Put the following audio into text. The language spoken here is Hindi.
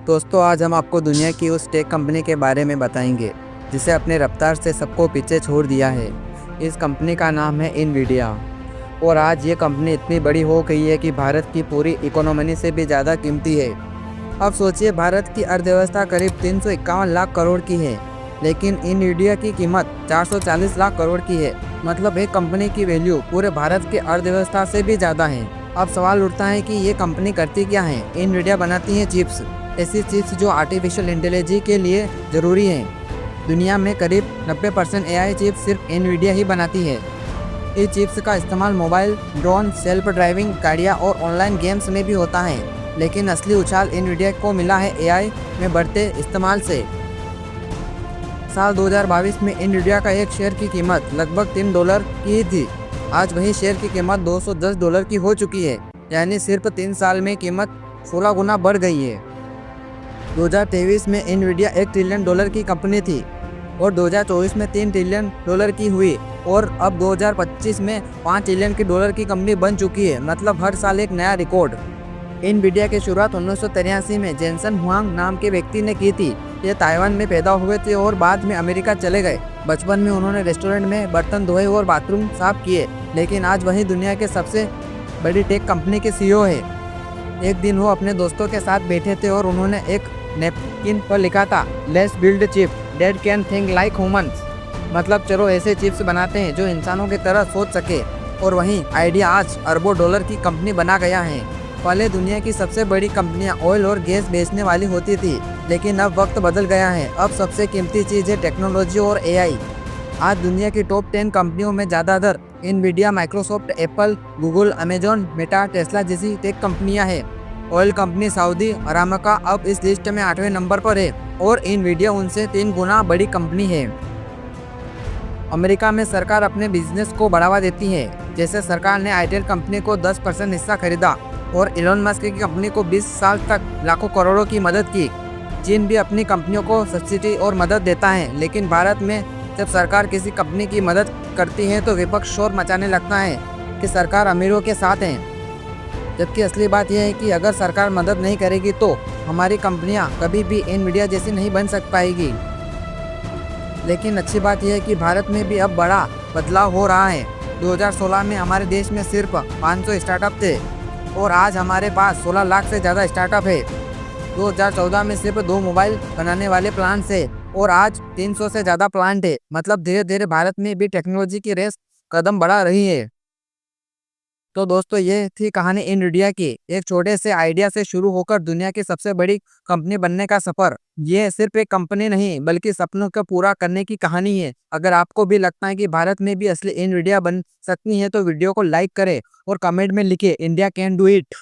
दोस्तों आज हम आपको दुनिया की उस टेक कंपनी के बारे में बताएंगे जिसे अपने रफ्तार से सबको पीछे छोड़ दिया है। इस कंपनी का नाम है इनवीडिया और आज ये कंपनी इतनी बड़ी हो गई है कि भारत की पूरी इकोनॉमी से भी ज़्यादा कीमती है। अब सोचिए, भारत की अर्थव्यवस्था करीब 351 लाख करोड़ की है, लेकिन इनवीडिया की कीमत 440 लाख करोड़ की है। मतलब एक कंपनी की वैल्यू पूरे भारत के अर्थव्यवस्था से भी ज़्यादा है। अब सवाल उठता है कि ये कंपनी करती क्या है। इनवीडिया बनाती है चिप्स, ऐसी चिप्स जो आर्टिफिशियल इंटेलिजेंस के लिए ज़रूरी हैं। दुनिया में करीब 90% एआई चिप्स सिर्फ इनवीडिया ही बनाती है। इस चिप्स का इस्तेमाल मोबाइल, ड्रोन, सेल्फ ड्राइविंग गाड़ियाँ और ऑनलाइन गेम्स में भी होता है। लेकिन असली उछाल इनवीडिया को मिला है एआई में बढ़ते इस्तेमाल से। साल 2022 में इनवीडिया का एक शेयर की कीमत लगभग $3 की थी। आज वही शेयर की कीमत $210 की हो चुकी है, यानी सिर्फ 3 साल में कीमत 16 गुना बढ़ गई है। 2023 में इनवीडिया $1 ट्रिलियन की कंपनी थी और 2024 में $3 ट्रिलियन की हुई और अब 2025 में $5 ट्रिलियन की कंपनी बन चुकी है। मतलब हर साल एक नया रिकॉर्ड। इनवीडिया की शुरुआत 1983 में जेनसन हुआंग नाम के व्यक्ति ने की थी। ये ताइवान में पैदा हुए थे और बाद में अमेरिका चले गए। बचपन में उन्होंने रेस्टोरेंट में बर्तन धोए और बाथरूम साफ किए, लेकिन आज वही दुनिया के सबसे बड़ी टेक कंपनी के सीईओ है। एक दिन वो अपने दोस्तों के साथ बैठे थे और उन्होंने एक नैपकिन पर लिखा था, let's build chip that can think like humans. मतलब चलो ऐसे चिप्स बनाते हैं जो इंसानों की तरह सोच सके। और वहीं आइडिया आज अरबों डॉलर की कंपनी बना गया है। पहले दुनिया की सबसे बड़ी कंपनियां ऑयल और गैस बेचने वाली होती थी, लेकिन अब वक्त बदल गया है। अब सबसे कीमती चीज़ है टेक्नोलॉजी और एआई। आज दुनिया की टॉप 10 कंपनियों में ज़्यादातर Nvidia, Microsoft, Apple, Google, Amazon, Meta, Tesla जैसी टेक कंपनियां हैं। ऑयल कंपनी सऊदी अरामको अब इस लिस्ट में 8वें नंबर पर है और इनवीडिया उनसे 3 गुना बड़ी कंपनी है। अमेरिका में सरकार अपने बिजनेस को बढ़ावा देती है। जैसे सरकार ने आईटेल कंपनी को 10% हिस्सा खरीदा और एलन मस्क की कंपनी को 20 साल तक लाखों करोड़ों की मदद की। चीन भी अपनी कंपनियों को सब्सिडी और मदद देता है, लेकिन भारत में जब सरकार किसी कंपनी की मदद करती है तो विपक्ष शोर मचाने लगता है कि सरकार अमीरों के साथ है। जबकि असली बात यह है कि अगर सरकार मदद नहीं करेगी तो हमारी कंपनियां कभी भी इनवीडिया जैसी नहीं बन पाएगी। लेकिन अच्छी बात यह है कि भारत में भी अब बड़ा बदलाव हो रहा है। 2016 में हमारे देश में सिर्फ 500 स्टार्टअप थे और आज हमारे पास 16 लाख से ज़्यादा स्टार्टअप है। 2014 में सिर्फ 2 मोबाइल बनाने वाले प्लांट्स है और आज 300 से ज़्यादा प्लांट है। मतलब धीरे धीरे भारत में भी टेक्नोलॉजी की रेस कदम बढ़ा रही है। तो दोस्तों ये थी कहानी इनवीडिया की। एक छोटे से आइडिया से शुरू होकर दुनिया की सबसे बड़ी कंपनी बनने का सफर। ये सिर्फ एक कंपनी नहीं बल्कि सपनों को पूरा करने की कहानी है। अगर आपको भी लगता है कि भारत में भी असली इनवीडिया बन सकती है तो वीडियो को लाइक करें और कमेंट में लिखे, इंडिया कैन डू इट।